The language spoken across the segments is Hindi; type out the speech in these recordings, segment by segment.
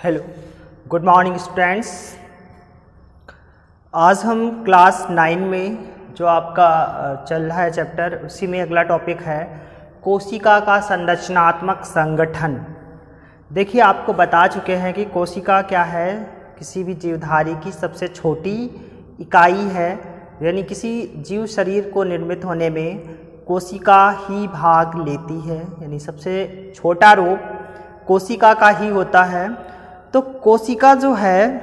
Hello, good morning students. आज हम क्लास 9 में जो आपका चल रहा है चैप्टर, उसी में अगला टॉपिक है कोशिका का संरचनात्मक संगठन। देखिए, आपको बता चुके हैं कि कोशिका क्या है, किसी भी जीवधारी की सबसे छोटी इकाई है, यानी किसी जीव शरीर को निर्मित होने में कोशिका ही भाग लेती है, यानी सबसे छोटा रूप कोशिका का ही होता है। तो कोशिका जो है,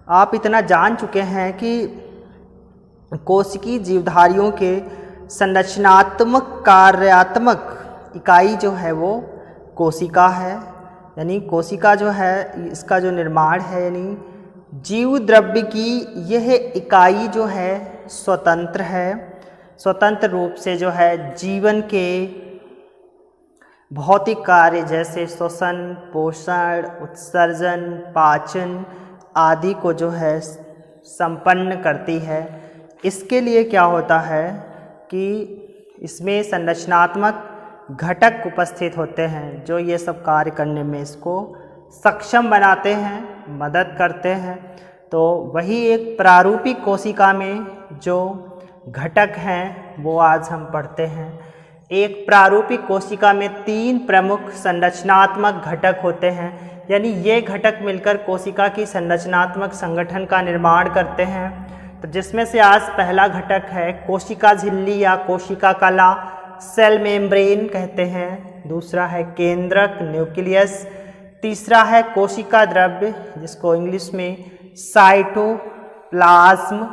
आप इतना जान चुके हैं कि कोशिकीय जीवधारियों के संरचनात्मक कार्यात्मक इकाई जो है वो कोशिका है। यानी कोशिका जो है, इसका जो निर्माण है, यानी जीव द्रव्य की यह इकाई जो है स्वतंत्र है, स्वतंत्र रूप से जो है जीवन के भौतिक कार्य जैसे श्वसन, पोषण, उत्सर्जन, पाचन आदि को जो है संपन्न करती है। इसके लिए क्या होता है कि इसमें संरचनात्मक घटक उपस्थित होते हैं जो ये सब कार्य करने में इसको सक्षम बनाते हैं, मदद करते हैं। तो वही एक प्रारूपिक कोशिका में जो घटक हैं वो आज हम पढ़ते हैं। एक प्रारूपिक कोशिका में 3 प्रमुख संरचनात्मक घटक होते हैं, यानी ये घटक मिलकर कोशिका की संरचनात्मक संगठन का निर्माण करते हैं। तो जिसमें से आज पहला घटक है कोशिका झिल्ली या कोशिका कला, सेल मेम्ब्रेन कहते हैं। दूसरा है केंद्रक, न्यूक्लियस। तीसरा है कोशिका द्रव्य, जिसको इंग्लिश में साइटोप्लाज्म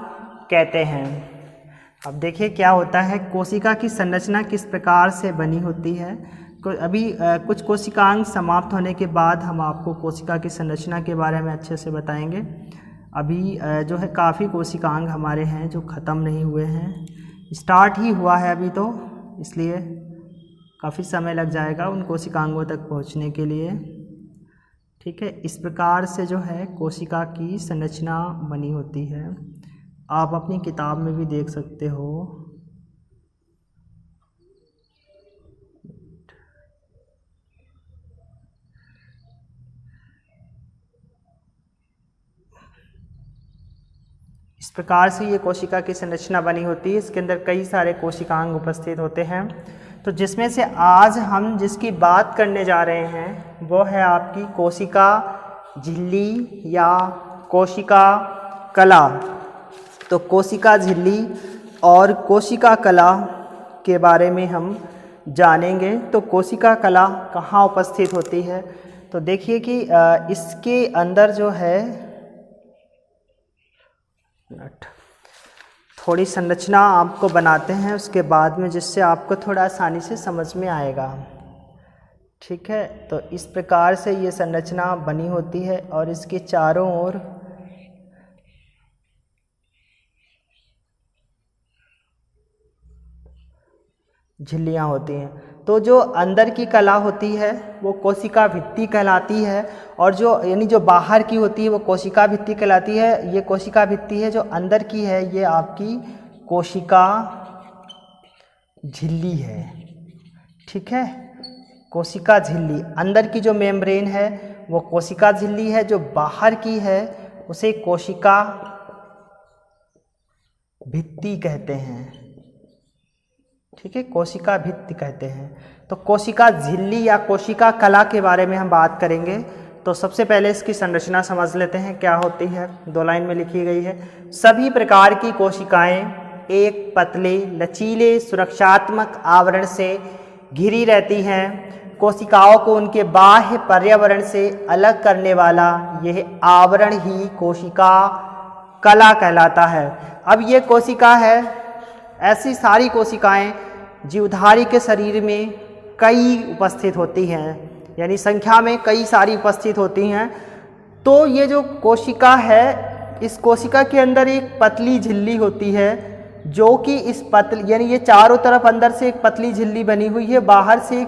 कहते हैं। अब देखिए क्या होता है, कोशिका की संरचना किस प्रकार से बनी होती है। अभी कुछ कोशिकांग समाप्त होने के बाद हम आपको कोशिका की संरचना के बारे में अच्छे से बताएंगे। अभी जो है काफ़ी कोशिकांग हमारे हैं जो ख़त्म नहीं हुए हैं, स्टार्ट ही हुआ है अभी, तो इसलिए काफ़ी समय लग जाएगा उन कोशिकांगों तक पहुंचने के लिए। ठीक है, इस प्रकार से जो है कोशिका की संरचना बनी होती है। आप अपनी किताब में भी देख सकते हो। इस प्रकार से ये कोशिका की संरचना बनी होती है। इसके अंदर कई सारे कोशिकांग उपस्थित होते हैं। तो जिसमें से आज हम जिसकी बात करने जा रहे हैं वो है आपकी कोशिका झिल्ली या कोशिका कला। तो कोशिका झिल्ली और कोशिका कला के बारे में हम जानेंगे। तो कोशिका कला कहाँ उपस्थित होती है, तो देखिए कि इसके अंदर जो है थोड़ी संरचना आपको बनाते हैं उसके बाद में, जिससे आपको थोड़ा आसानी से समझ में आएगा। ठीक है, तो इस प्रकार से ये संरचना बनी होती है और इसके चारों ओर झिल्लियाँ होती हैं। तो जो अंदर की कला होती है वो कोशिका भित्ति कहलाती है, और जो यानी जो बाहर की होती है वो कोशिका भित्ति कहलाती है। ये कोशिका भित्ति है, जो अंदर की है ये आपकी कोशिका झिल्ली है। ठीक है, कोशिका झिल्ली, अंदर की जो मेम्ब्रेन है वो कोशिका झिल्ली है, जो बाहर की है उसे कोशिका भित्ति कहते हैं। ठीक है, कोशिका भित्ति कहते हैं। तो कोशिका झिल्ली या कोशिका कला के बारे में हम बात करेंगे। तो सबसे पहले इसकी संरचना समझ लेते हैं क्या होती है। 2 लाइन में लिखी गई है, सभी प्रकार की कोशिकाएं एक पतले लचीले सुरक्षात्मक आवरण से घिरी रहती हैं। कोशिकाओं को उनके बाह्य पर्यावरण से अलग करने वाला यह आवरण ही कोशिका कला कहलाता है। अब ये कोशिका है, ऐसी सारी कोशिकाएं जीवधारी के शरीर में कई उपस्थित होती हैं, यानी संख्या में कई सारी उपस्थित होती हैं। तो ये जो कोशिका है, इस कोशिका के अंदर एक पतली झिल्ली होती है, जो कि इस पतली यानी ये चारों तरफ अंदर से एक पतली झिल्ली बनी हुई है, बाहर से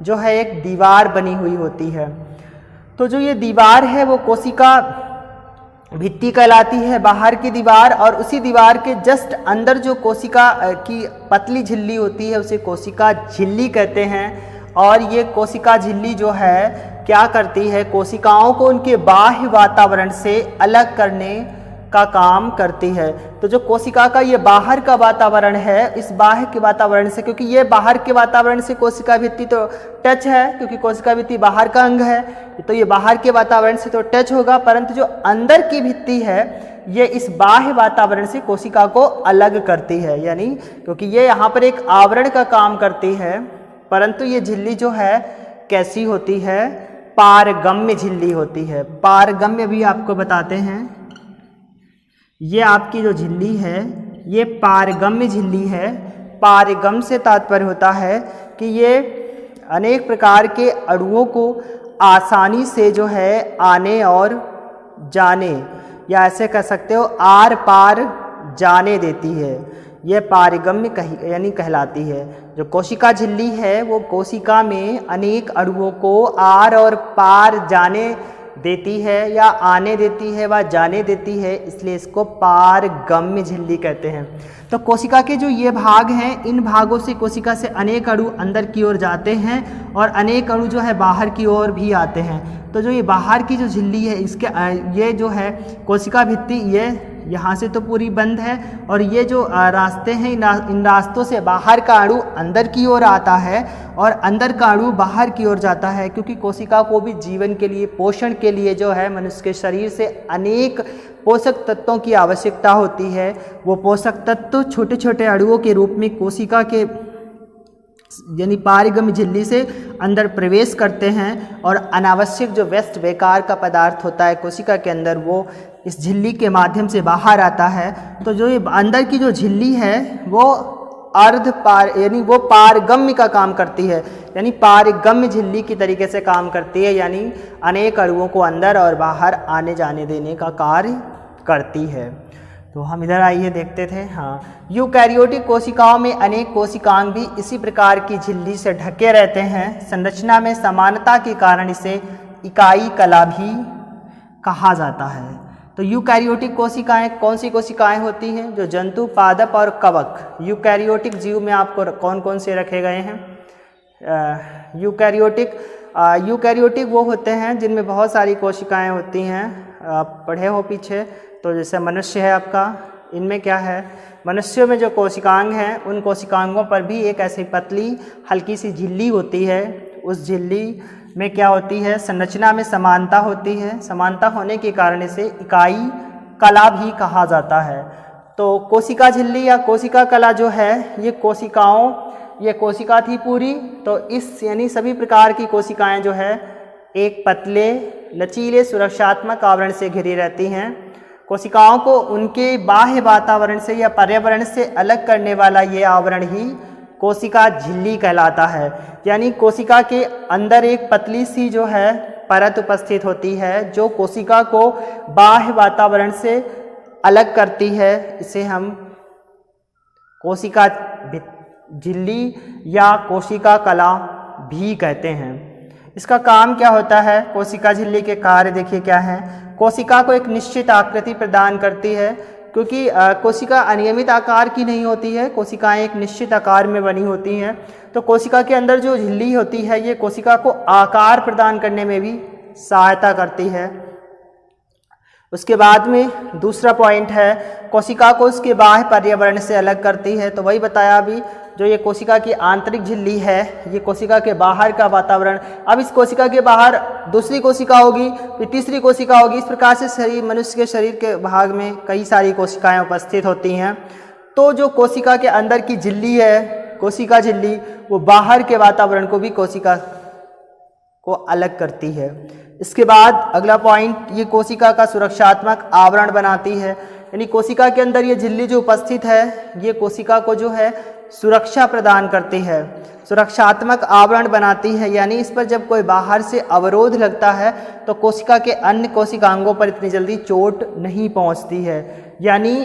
जो है एक दीवार बनी हुई होती है। तो जो ये दीवार है वो कोशिका भित्ति कहलाती है, बाहर की दीवार, और उसी दीवार के जस्ट अंदर जो कोशिका की पतली झिल्ली होती है उसे कोशिका झिल्ली कहते हैं। और ये कोशिका झिल्ली जो है क्या करती है, कोशिकाओं को उनके बाह्य वातावरण से अलग करने का काम करती है। तो जो कोशिका का ये बाहर का वातावरण है, इस बाह्य के वातावरण से, क्योंकि ये बाहर के वातावरण से कोशिका भित्ति तो टच है, क्योंकि कोशिका भित्ति बाहर का अंग है, तो ये बाहर के वातावरण से तो टच होगा, परंतु जो अंदर की भित्ति है ये इस बाह्य वातावरण से कोशिका को अलग करती है। यानी क्योंकि ये यहाँ पर एक आवरण का काम करती है, परंतु ये झिल्ली जो है कैसी होती है, पारगम्य झिल्ली होती है। पारगम्य भी आपको बताते हैं, ये आपकी जो झिल्ली है ये पारगम्य झिल्ली है। पारगम से तात्पर्य होता है कि ये अनेक प्रकार के अणुओं को आसानी से जो है आने और जाने, या ऐसे कह सकते हो आर पार जाने देती है, यह पारगम्य यानी कहलाती है। जो कोशिका झिल्ली है वो कोशिका में अनेक अणुओं को आर और पार जाने देती है, या आने देती है व जाने देती है, इसलिए इसको पारगम्य झिल्ली कहते हैं। तो कोशिका के जो ये भाग हैं, इन भागों से कोशिका से अनेक अणु अंदर की ओर जाते हैं और अनेक अणु जो है बाहर की ओर भी आते हैं। तो जो ये बाहर की जो झिल्ली है, इसके ये जो है कोशिका भित्ति, ये यहाँ से तो पूरी बंद है, और ये जो रास्ते हैं इन रास्तों से बाहर का अणु अंदर की ओर आता है और अंदर का अणु बाहर की ओर जाता है। क्योंकि कोशिका को भी जीवन के लिए, पोषण के लिए जो है मनुष्य के शरीर से अनेक पोषक तत्वों की आवश्यकता होती है। वो पोषक तत्व छोटे छोटे अणुओं के रूप में कोशिका के यानी पारगम्य झिल्ली से अंदर प्रवेश करते हैं, और अनावश्यक जो वेस्ट, बेकार का पदार्थ होता है कोशिका के अंदर, वो इस झिल्ली के माध्यम से बाहर आता है। तो जो ये अंदर की जो झिल्ली है वो अर्ध पार यानी वो पारगम्य का काम करती है, यानी पारगम्य झिल्ली की तरीके से काम करती है, यानी अनेक अणुओं को अंदर और बाहर आने जाने देने का कार्य करती है। तो हम इधर आइए देखते थे। हाँ, यूकैरियोटिक कोशिकाओं में अनेक कोशिकांग भी इसी प्रकार की झिल्ली से ढके रहते हैं। संरचना में समानता के कारण इसे इकाई कला भी कहा जाता है। तो यूकैरियोटिक कोशिकाएं कौन सी कोशिकाएं होती हैं? जो जंतु, पादप और कवक। यूकैरियोटिक जीव में आपको कौन कौन से रखे गए हैं? यूकैरियोटिक वो होते हैं जिनमें बहुत सारी कोशिकाएं होती हैं। आप पढ़े हो पीछे, तो जैसे मनुष्य है आपका, इनमें क्या है, मनुष्यों में जो कोशिकांग हैं उन कोशिकांगों पर भी एक ऐसी पतली हल्की सी झिल्ली होती है। उस झिल्ली में क्या होती है, संरचना में समानता होती है। समानता होने के कारण इसे इकाई कला भी कहा जाता है। तो कोशिका झिल्ली या कोशिका कला जो है, ये कोशिका थी पूरी, तो इस यानी सभी प्रकार की कोशिकाएं जो है एक पतले लचीले सुरक्षात्मक आवरण से घिरी रहती हैं। कोशिकाओं को उनके बाह्य वातावरण से या पर्यावरण से अलग करने वाला ये आवरण ही कोशिका झिल्ली कहलाता है। यानी कोशिका के अंदर एक पतली सी जो है परत उपस्थित होती है, जो कोशिका को बाह्य वातावरण से अलग करती है। इसे हम कोशिका झिल्ली या कोशिका कला भी कहते हैं। इसका काम क्या होता है? कोशिका झिल्ली के कार्य देखिए क्या है। कोशिका को एक निश्चित आकृति प्रदान करती है, क्योंकि कोशिका अनियमित आकार की नहीं होती है, कोशिकाएं एक निश्चित आकार में बनी होती हैं। तो कोशिका के अंदर जो झिल्ली होती है ये कोशिका को आकार प्रदान करने में भी सहायता करती है। उसके बाद में दूसरा पॉइंट है, कोशिका को उसके बाह्य पर्यावरण से अलग करती है। तो वही बताया अभी, जो ये कोशिका की आंतरिक झिल्ली है, ये कोशिका के बाहर का वातावरण। अब इस कोशिका के बाहर दूसरी कोशिका होगी, फिर तीसरी कोशिका होगी। इस प्रकार से मनुष्य के शरीर के भाग में कई सारी कोशिकाएं उपस्थित होती हैं। तो जो कोशिका के अंदर की झिल्ली है, कोशिका झिल्ली, वो बाहर के वातावरण को भी कोशिका को अलग करती है। इसके बाद अगला पॉइंट, ये कोशिका का सुरक्षात्मक आवरण बनाती है। यानी कोशिका के अंदर ये झिल्ली जो उपस्थित है, ये कोशिका को जो है सुरक्षा प्रदान करती है, सुरक्षात्मक आवरण बनाती है। यानी इस पर जब कोई बाहर से अवरोध लगता है तो कोशिका के अन्य कोशिकांगों पर इतनी जल्दी चोट नहीं पहुंचती है। यानी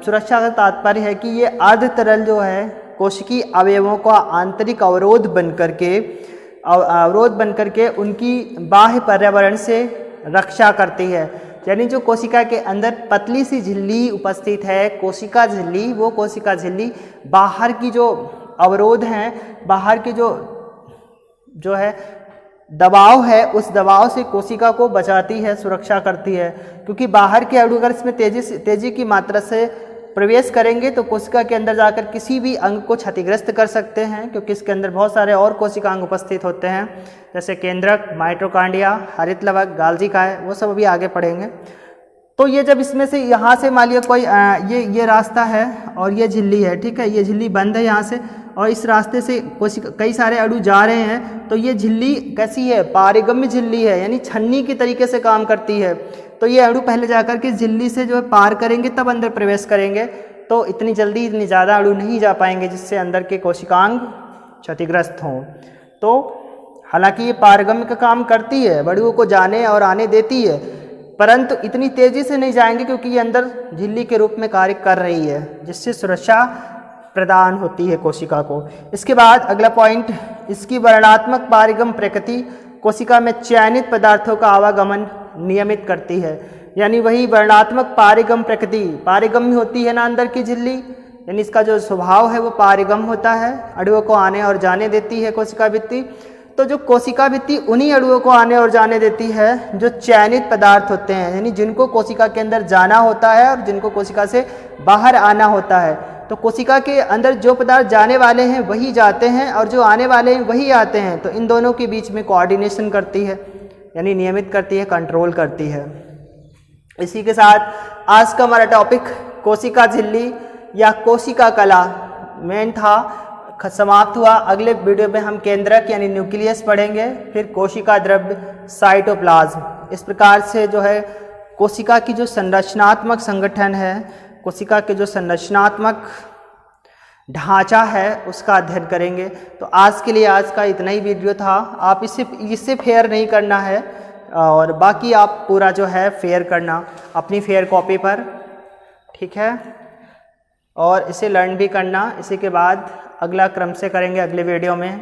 सुरक्षा का तात्पर्य है कि ये अर्ध तरल जो है कोशिकीय अवयवों का आंतरिक अवरोध बन करके उनकी बाह्य पर्यावरण से रक्षा करती है। यानी जो कोशिका के अंदर पतली सी झिल्ली उपस्थित है, कोशिका झिल्ली, वो कोशिका झिल्ली बाहर की जो अवरोध हैं, बाहर के जो है दबाव है उस दबाव से कोशिका को बचाती है, सुरक्षा करती है, क्योंकि बाहर के अणु अगर इसमें तेजी की मात्रा से प्रवेश करेंगे तो कोशिका के अंदर जाकर किसी भी अंग को क्षतिग्रस्त कर सकते हैं, क्योंकि इसके अंदर बहुत सारे और कोशिका अंग उपस्थित होते हैं, जैसे केंद्रक, माइटोकॉन्ड्रिया, हरित लवक, गाल्जी काय, वो सब अभी आगे पढ़ेंगे। तो ये जब इसमें से यहाँ से मान लिया कोई ये रास्ता है और ये झिल्ली है, ठीक है, ये झिल्ली बंद है यहाँ से, और इस रास्ते से कोशिका कई सारे अणु जा रहे हैं, तो ये झिल्ली कैसी है, पारगम्य झिल्ली है, यानी छन्नी की तरीके से काम करती है। तो ये अणु पहले जाकर के झिल्ली से जो है पार करेंगे तब अंदर प्रवेश करेंगे, तो इतनी जल्दी इतनी ज़्यादा अणु नहीं जा पाएंगे जिससे अंदर के कोशिकांग क्षतिग्रस्त हों। तो हालांकि ये पारगम्य का काम करती है, अणुओं को जाने और आने देती है, परंतु इतनी तेज़ी से नहीं जाएंगे क्योंकि ये अंदर झिल्ली के रूप में कार्य कर रही है, जिससे सुरक्षा प्रदान होती है कोशिका को। इसके बाद अगला पॉइंट, इसकी वर्णात्मक पारगम प्रकृति कोशिका में चयनित पदार्थों का आवागमन नियमित करती है। यानी वही वर्णात्मक पारगम प्रकृति, पारगम्य होती है ना अंदर की झिल्ली, यानी इसका जो स्वभाव है वो पारगम होता है, अणुओं को आने और जाने देती है कोशिका भित्ति। तो जो कोशिका भित्ति उन्हीं अणुओं को आने और जाने देती है जो चयनित पदार्थ होते हैं, यानी जिनको कोशिका के अंदर जाना होता है और जिनको कोशिका से बाहर आना होता है। तो कोशिका के अंदर जो पदार्थ जाने वाले हैं वही जाते हैं और जो आने वाले हैं वही आते हैं, तो इन दोनों के बीच में कोऑर्डिनेशन करती है, यानी नियमित करती है, कंट्रोल करती है। इसी के साथ आज का हमारा टॉपिक कोशिका झिल्ली या कोशिका कला मेन था, समाप्त हुआ। अगले वीडियो में हम केंद्रक यानी न्यूक्लियस पढ़ेंगे, फिर कोशिका द्रव्य, साइटोप्लाज्म। इस प्रकार से जो है कोशिका की जो संरचनात्मक संगठन है, कोशिका के जो संरचनात्मक ढांचा है उसका अध्ययन करेंगे। तो आज के लिए आज का इतना ही वीडियो था। आप इससे फेयर नहीं करना है और बाकी आप पूरा जो है फेयर करना अपनी फेयर कॉपी पर, ठीक है, और इसे लर्न भी करना। इसी के बाद अगला क्रम से करेंगे अगले वीडियो में।